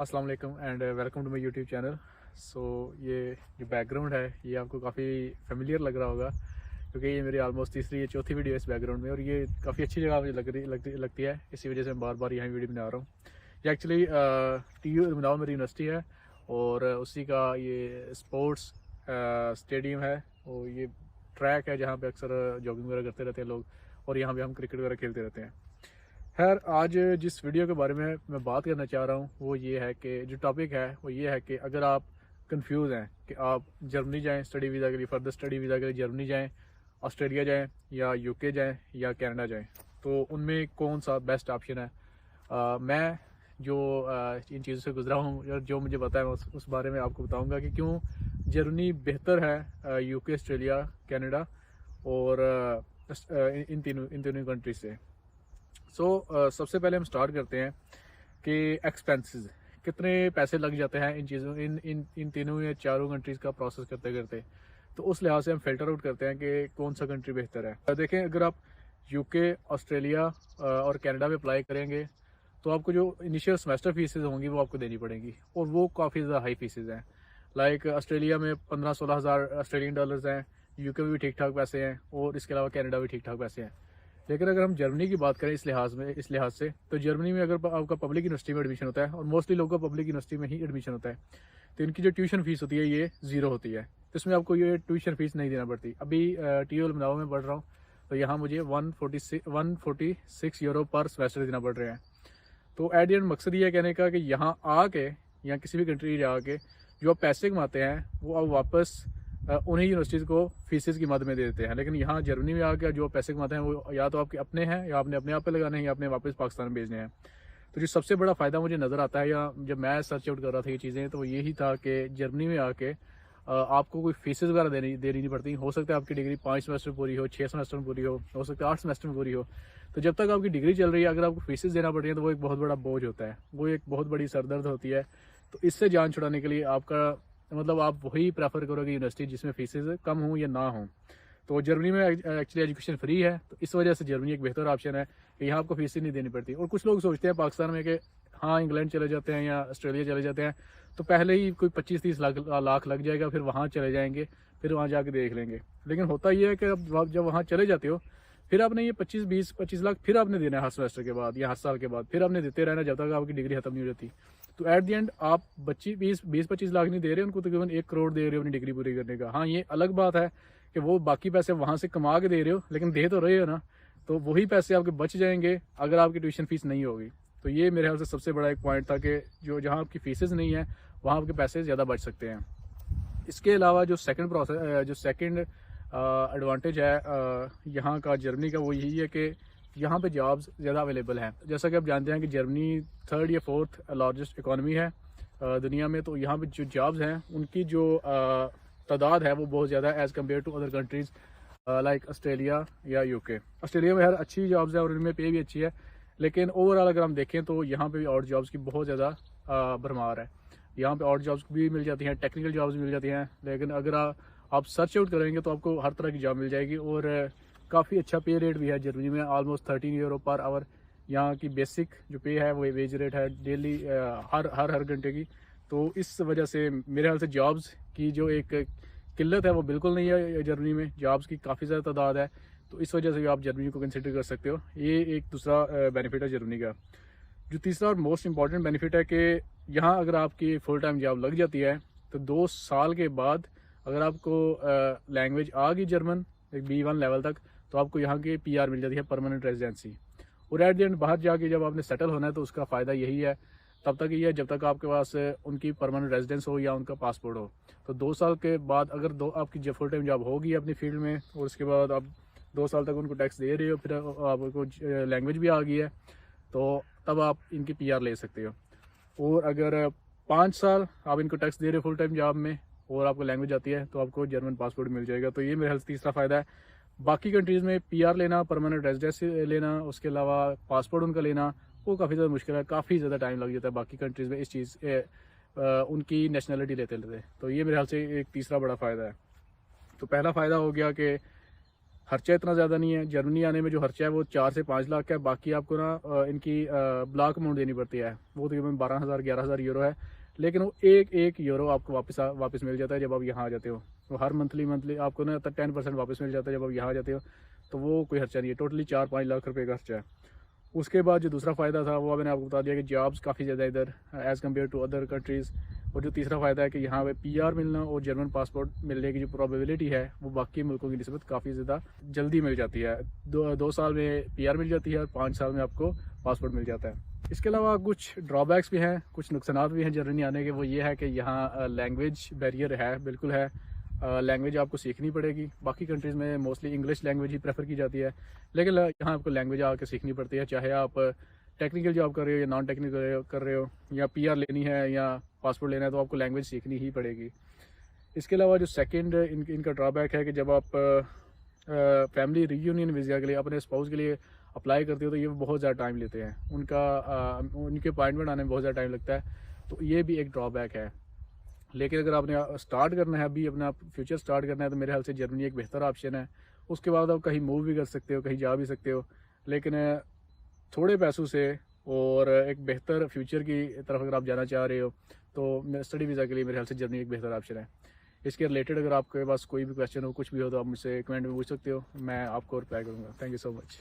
अस्सलाम वालेकुम and welcome to my YouTube channel. So ये जो बैकग्राउंड है ये आपको काफ़ी फेमिलियर लग रहा होगा क्योंकि ये मेरी ऑलमोस्ट तीसरी या चौथी वीडियो है इस बैकग्राउंड में और ये काफ़ी अच्छी जगह मुझे लगती है। इसी वजह से मैं बार बार यहाँ वीडियो बना रहा हूँ। ये एक्चुअली TU इल्मिनाल मेरी यूनिवर्सिटी है और उसी का ये स्पोर्ट्स स्टेडियम है और ये ट्रैक है जहाँ पे अक्सर जॉगिंग वगैरह करते रहते हैं लोग और यहाँ पे हम क्रिकेट वगैरह खेलते रहते हैं। खैर आज जिस वीडियो के बारे में मैं बात करना चाह रहा हूँ वो ये है कि जो टॉपिक है वो ये है कि अगर आप कंफ्यूज हैं कि आप जर्मनी जाएं स्टडी वीज़ा के लिए, फर्दर स्टडी वीज़ा के लिए जर्मनी जाएं, ऑस्ट्रेलिया जाएं या यूके जाएं या कनाडा जाएं, तो उनमें कौन सा बेस्ट ऑप्शन है। मैं जो इन चीज़ों से गुजरा हूँ और जो मुझे पता है उस बारे में आपको बताऊँगा कि क्यों जर्मनी बेहतर है यूके, ऑस्ट्रेलिया, कनाडा और इन तीनों कंट्री से। सबसे पहले हम स्टार्ट करते हैं कि एक्सपेंसेस कितने पैसे लग जाते हैं इन चीज़ों इन तीनों या चारों कंट्रीज़ का प्रोसेस करते करते। तो उस लिहाज से हम फिल्टर आउट करते हैं कि कौन सा कंट्री बेहतर है। देखें, अगर आप यूके, ऑस्ट्रेलिया और कनाडा में अप्लाई करेंगे तो आपको जो इनिशियल सेमेस्टर फीसेज होंगी वो आपको देनी पड़ेंगी और वो काफ़ी ज़्यादा हाई फीसेज हैं। लाइक ऑस्ट्रेलिया में 15-16 हज़ार ऑस्ट्रेलियन डॉलर्स हैं, यूके में भी ठीक ठाक पैसे हैं और इसके अलावा कनाडा भी ठीक ठाक पैसे हैं। लेकिन अगर हम जर्मनी की बात करें इस लिहाज से तो जर्मनी में अगर आपका पब्लिक यूनिवर्सिटी में एडमिशन होता है और मोस्टली लोगों का पब्लिक यूनिवर्सिटी में ही एडमिशन होता है तो इनकी जो ट्यूशन फीस होती है ये 0 होती है। तो इसमें आपको ये ट्यूशन फीस नहीं देना पड़ती। अभी TU इल्मिनाल में पढ़ रहा हूँ तो यहाँ मुझे 146 यूरो पर सेमेस्टर देना पड़ रहा है। तो एट द एंड मकसद ये कहने का कि यहाँ आके या किसी भी कंट्री जाके जो आप पैसे कमाते हैं वो आप वापस उन्हीं यूनिवर्सिटीज़ को फीसेस की मद में दे देते हैं। लेकिन यहाँ जर्मनी में आकर जो पैसे कमाते हैं वो या तो आपके अपने हैं या आपने अपने आप पे लगाने हैं या अपने वापस पाकिस्तान में भेजने हैं। तो जो सबसे बड़ा फ़ायदा मुझे नज़र आता है या जब मैं सर्च आउट कर रहा था ये चीज़ें तो यही था कि जर्मनी में आके आपको कोई फीसेस वगैरह देनी नहीं पड़ती। हो सकता है आपकी डिग्री 5 सेमेस्टर पूरी हो, 6 सेमेस्टर में पूरी हो सकता है 8 सेमेस्टर में पूरी हो। तो जब तक आपकी डिग्री चल रही है अगर आपको फीसेस देना पड़ रही है तो वो एक बहुत बड़ा बोझ होता है, वो एक बहुत बड़ी सरदर्द होती है। तो इससे जान छुड़ाने के लिए आपका मतलब आप वही प्रेफर करोगे यूनिवर्सिटी जिसमें फीसेस कम हों या ना हों। तो जर्मनी में एक्चुअली एजुकेशन फ्री है तो इस वजह से जर्मनी एक बेहतर ऑप्शन है कि यहाँ आपको फीसें नहीं देनी पड़ती। और कुछ लोग सोचते हैं पाकिस्तान में कि हाँ इंग्लैंड चले जाते हैं या ऑस्ट्रेलिया चले जाते हैं तो पहले ही कोई 25-30 लाख लग जाएगा, फिर वहाँ चले जाएंगे, फिर वहाँ जाके देख लेंगे। लेकिन होता ये है कि अब जब वहाँ चले जाते हो फिर आपने ये 25 लाख फिर आपने देना है हर सेमेस्टर के बाद या हर साल के बाद, फिर आपने देते रहना जब तक आपकी डिग्री खत्म नहीं हो जाती। तो एट द एंड आप 20-25 लाख नहीं दे रहे, उनको तकरीबन 1 करोड़ दे रहे हो अपनी डिग्री पूरी करने का। हाँ, ये अलग बात है कि वो बाकी पैसे वहाँ से कमा के दे रहे हो लेकिन दे तो रहे हो ना, तो वही पैसे आपके बच जाएंगे अगर आपकी ट्यूशन फीस नहीं होगी। तो ये मेरे ख्याल से सबसे बड़ा एक पॉइंट था कि जो जहाँ आपकी फीसेस नहीं है वहाँ आपके पैसे ज़्यादा बच सकते हैं। इसके अलावा जो सेकंड एडवांटेज है यहाँ का जर्मनी का वो यही है कि यहाँ पे जॉब्स ज़्यादा अवेलेबल हैं। जैसा कि आप जानते हैं कि जर्मनी 3rd या 4th लार्जेस्ट इकॉनमी है दुनिया में। तो यहाँ पे जो जॉब्स हैं उनकी जो तादाद है वो बहुत ज़्यादा है as compare to other countries like Australia या यूके। ऑस्ट्रेलिया में हर अच्छी जॉब्स है और उनमें पे भी अच्छी है, लेकिन ओवरऑल अगर हम देखें तो यहाँ पे भी और जॉब्स की बहुत ज़्यादा भरमार है। यहाँ पे और जॉब्स भी मिल जाती हैं, टेक्निकल जॉब्स भी मिल जाती हैं। लेकिन अगर आप सर्च आउट करेंगे तो आपको हर तरह की जॉब मिल जाएगी और काफ़ी अच्छा पे रेट भी है जर्मनी में, ऑलमोस्ट 13 यूरो पर आवर यहाँ की बेसिक जो पे है वो वेज रेट है डेली हर घंटे की। तो इस वजह से मेरे ख्याल से जॉब्स की जो एक किल्लत है वो बिल्कुल नहीं है जर्मनी में, जॉब्स की काफ़ी ज़्यादा तादाद है। तो इस वजह से भी आप जर्मनी को कंसिडर कर सकते हो। ये एक दूसरा बेनिफिट है जर्मनी का। जो तीसरा और मोस्ट इंपॉर्टेंट बेनिफिट है कि यहाँ अगर आपकी फुल टाइम जॉब लग जाती है तो 2 साल के बाद अगर आपको लैंग्वेज आ गई जर्मन एक B1 लेवल तक तो आपको यहाँ की PR मिल जाती है, परमानेंट रेजिडेंसी। और एट द एंड बाहर जाके जब आपने सेटल होना है तो उसका फ़ायदा यही है, तब तक ये है जब तक आपके पास उनकी परमानेंट रेजिडेंस हो या उनका पासपोर्ट हो। तो 2 साल के बाद अगर आपकी फुल टाइम जॉब होगी अपनी फील्ड में और उसके बाद आप 2 साल तक उनको टैक्स दे रहे हो, फिर आपको लैंग्वेज भी आ गई है तो तब आप इनकी PR ले सकते हो। और अगर 5 साल आप इनको टैक्स दे रहे हो फुल टाइम जॉब में और आपको लैंग्वेज आती है तो आपको जर्मन पासपोर्ट मिल जाएगा। तो ये मेरे ख्याल से तीसरा फ़ायदा है। बाकी कंट्रीज़ में PR लेना, परमानेंट रेजिडेंस लेना, उसके अलावा पासपोर्ट उनका लेना वो काफ़ी ज़्यादा मुश्किल है, काफ़ी ज़्यादा टाइम लग जाता है बाकी कंट्रीज़ में इस चीज़ उनकी नेशनलिटी लेते। तो ये मेरे ख्याल से एक तीसरा बड़ा फ़ायदा है। तो पहला फ़ायदा हो गया कि खर्चा इतना ज़्यादा नहीं है। जर्मनी आने में जो खर्चा है वो 4 से 5 लाख का है। बाकी आपको ना इनकी ब्लॉक अमाउंट देनी पड़ती है, वो तकरीबन 12,000 11,000 यूरो है। लेकिन वो एक यूरो आपको वापस मिल जाता है जब आप यहाँ आ जाते हो। तो हर मंथली आपको ना 10% वापस मिल जाता है जब आप यहाँ आ जाते हो। तो वो कोई खर्चा नहीं है, टोटली 4-5 लाख रुपये का खर्चा है। उसके बाद जो दूसरा फ़ायदा था वो मैंने आपको बता दिया कि जॉब्स काफ़ी ज़्यादा इधर as compare to other countries. और जो तीसरा फ़ायदा है कि यहाँ पे पीआर मिलना और जर्मन पासपोर्ट मिलने की जो प्रोबेबिलिटी है वो बाकी मुल्कों की निस्बत काफ़ी ज़्यादा जल्दी मिल जाती है। दो साल में पीआर मिल जाती है और 5 साल में आपको पासपोर्ट मिल जाता है। इसके अलावा कुछ ड्रॉबैक्स भी हैं, कुछ नुकसान भी हैं जर्मनी आने के। वो ये है कि यहाँ लैंग्वेज बैरियर है, बिल्कुल है। लैंग्वेज आपको सीखनी पड़ेगी। बाकी कंट्रीज़ में मोस्टली इंग्लिश लैंग्वेज ही प्रेफर की जाती है, लेकिन यहाँ आपको लैंग्वेज आके सीखनी पड़ती है। चाहे आप टेक्निकल जॉब कर रहे हो या नॉन टेक्निकल कर रहे हो, या पीआर लेनी है या पासपोर्ट लेना है, तो आपको लैंग्वेज सीखनी ही पड़ेगी। इसके अलावा जो सेकंड इनका ड्रॉबैक है कि जब आप फैमिली रीयूनियन वीज़ा के लिए अपने स्पाउस के लिए अप्लाई करते हो तो ये बहुत ज़्यादा टाइम लेते हैं। उनके अपॉइंटमेंट आने में बहुत ज़्यादा टाइम लगता है, तो ये भी एक ड्रॉबैक है। लेकिन अगर आपने स्टार्ट करना है, अभी अपना फ्यूचर स्टार्ट करना है, तो मेरे ख्याल से जर्मनी एक बेहतर ऑप्शन है। उसके बाद आप कहीं मूव भी कर सकते हो, कहीं जा भी सकते हो, लेकिन थोड़े पैसों से और एक बेहतर फ्यूचर की तरफ अगर आप जाना चाह रहे हो तो स्टडी वीज़ा के लिए मेरे ख्याल से जर्मनी एक बेहतर ऑप्शन है। इसके रिलेटेड अगर आपके पास कोई भी क्वेश्चन हो, कुछ भी हो, तो आप मुझसे कमेंट में पूछ सकते हो, मैं आपको रिप्लाई करूँगा। Thank you so much.